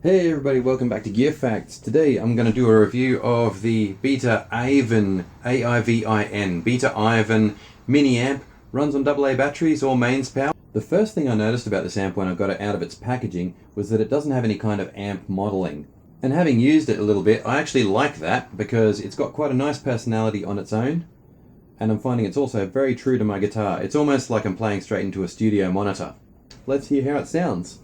Hey everybody, welcome back to Gearfacts. Today I'm going to do a review of the Beta Aivin, A-I-V-I-N, Beta Aivin mini amp. Runs on AA batteries or mains power. The first thing I noticed about this amp when I got it out of its packaging was that it doesn't have any kind of amp modeling. And having used it a little bit, I actually like that because it's got quite a nice personality on its own. And I'm finding it's also very true to my guitar. It's almost like I'm playing straight into a studio monitor. Let's hear how it sounds.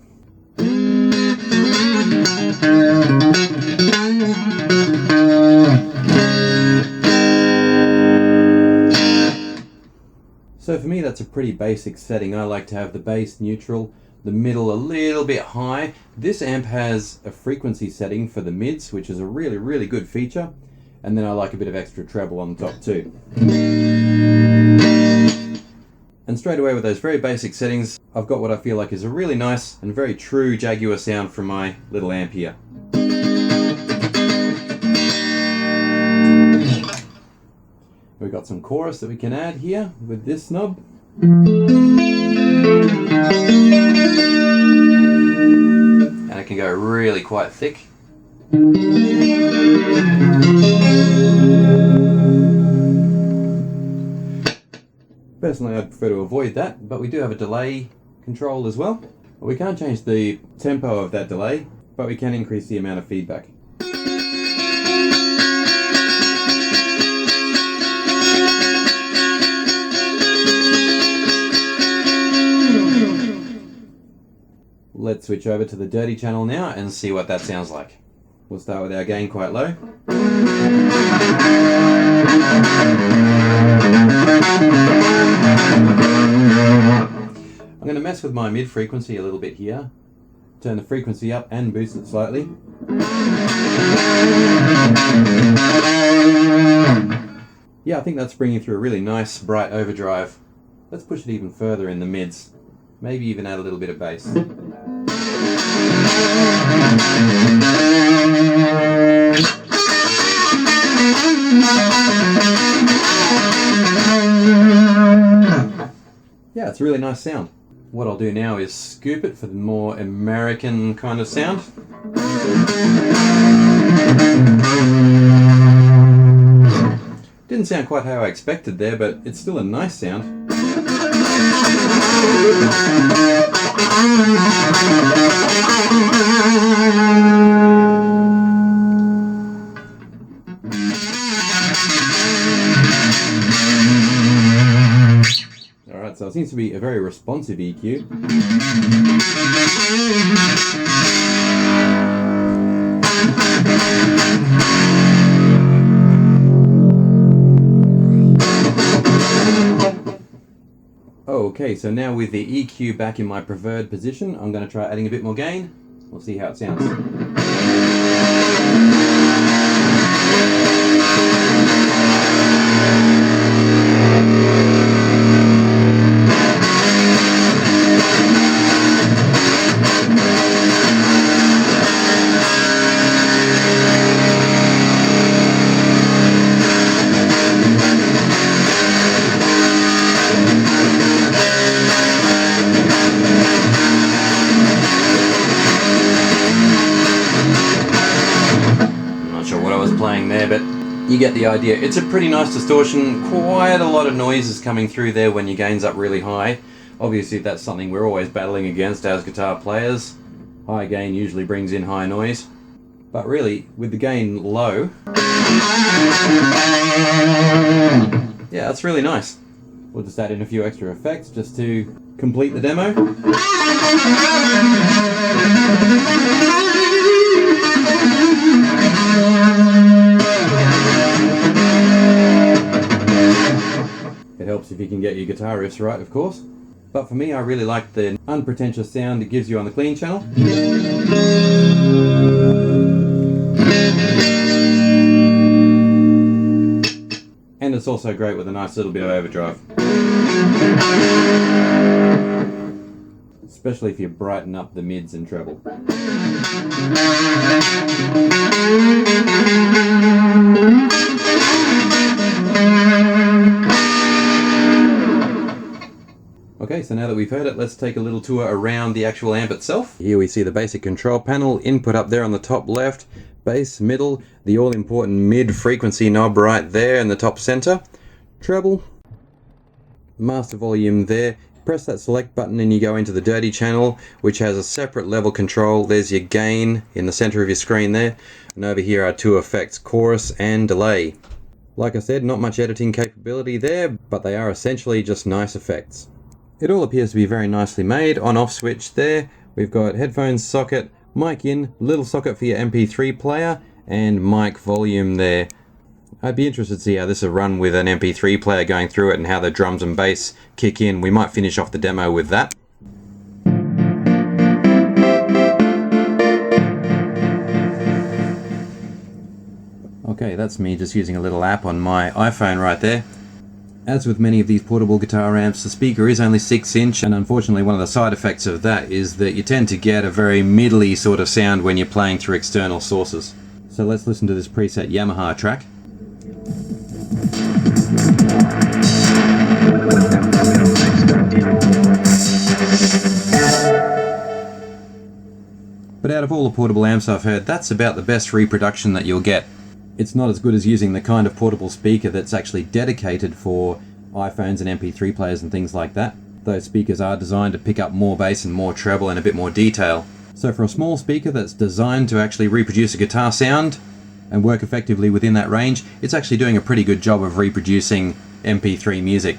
So for me that's a pretty basic setting. I like to have the bass neutral, the middle a little bit high. This amp has a frequency setting for the mids, which is a really good feature. And then I like a bit of extra treble on the top too. And straight away with those very basic settings, I've got what I feel like is a really nice and very true Jaguar sound from my little amp here. We've got some chorus that we can add here with this knob. And it can go really quite thick. Personally, I'd prefer to avoid that, but we do have a delay control as well. We can't change the tempo of that delay, but we can increase the amount of feedback. Let's switch over to the dirty channel now and see what that sounds like. We'll start with our gain quite low. I'm going to mess with my mid frequency a little bit here. Turn the frequency up and boost it slightly. Yeah, I think that's bringing through a really nice bright overdrive. Let's push it even further in the mids. Maybe even add a little bit of bass. Yeah, it's a really nice sound. What I'll do now is scoop it for the more American kind of sound. Didn't sound quite how I expected there, but it's still a nice sound. Alright, so it seems to be a very responsive EQ. Okay, so now with the EQ back in my preferred position, I'm going to try adding a bit more gain. We'll see how it sounds. Playing there, but you get the idea. It's a pretty nice distortion, quite a lot of noise is coming through there when your gain's up really high. Obviously that's something we're always battling against as guitar players. High gain usually brings in high noise, but really with the gain low, yeah, that's really nice. We'll just add in a few extra effects just to complete the demo. It helps if you can get your guitar riffs right, of course. But for me, I really like the unpretentious sound it gives you on the clean channel. And it's also great with a nice little bit of overdrive. Especially if you brighten up the mids and treble. Okay, So now that we've heard it, let's take a little tour around the actual amp itself. Here we see the basic control panel, input up there on the top left, bass, middle, the all-important mid-frequency knob right there in the top center, treble, master volume there. Press that select button and you go into the dirty channel, which has a separate level control. There's your gain in the center of your screen there. And over here are two effects, chorus and delay. Like I said, not much editing capability there, but they are essentially just nice effects. It all appears to be very nicely made. On-off switch there. We've got headphones socket, mic in, little socket for your MP3 player, and mic volume there. I'd be interested to see how this will run with an MP3 player going through it and how the drums and bass kick in. We might finish off the demo with that. Okay, that's me just using a little app on my iPhone right there. As with many of these portable guitar amps, the speaker is only 6-inch, and unfortunately one of the side effects of that is that you tend to get a very middly sort of sound when you're playing through external sources. So let's listen to this preset Yamaha track. But out of all the portable amps I've heard, that's about the best reproduction that you'll get. It's not as good as using the kind of portable speaker that's actually dedicated for iPhones and MP3 players and things like that. Those speakers are designed to pick up more bass and more treble and a bit more detail. So for a small speaker that's designed to actually reproduce a guitar sound and work effectively within that range, it's actually doing a pretty good job of reproducing MP3 music.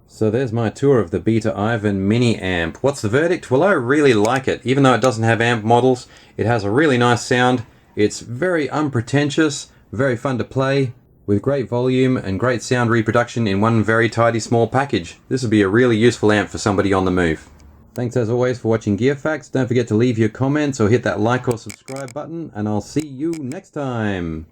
So there's my tour of the Beta Aivin mini amp. What's the verdict? Well, I really like it. Even though it doesn't have amp models, it has a really nice sound. It's very unpretentious, very fun to play, with great volume and great sound reproduction in one very tidy small package. This would be a really useful amp for somebody on the move. Thanks as always for watching Gearfacts. Don't forget to leave your comments or hit that like or subscribe button, and I'll see you next time.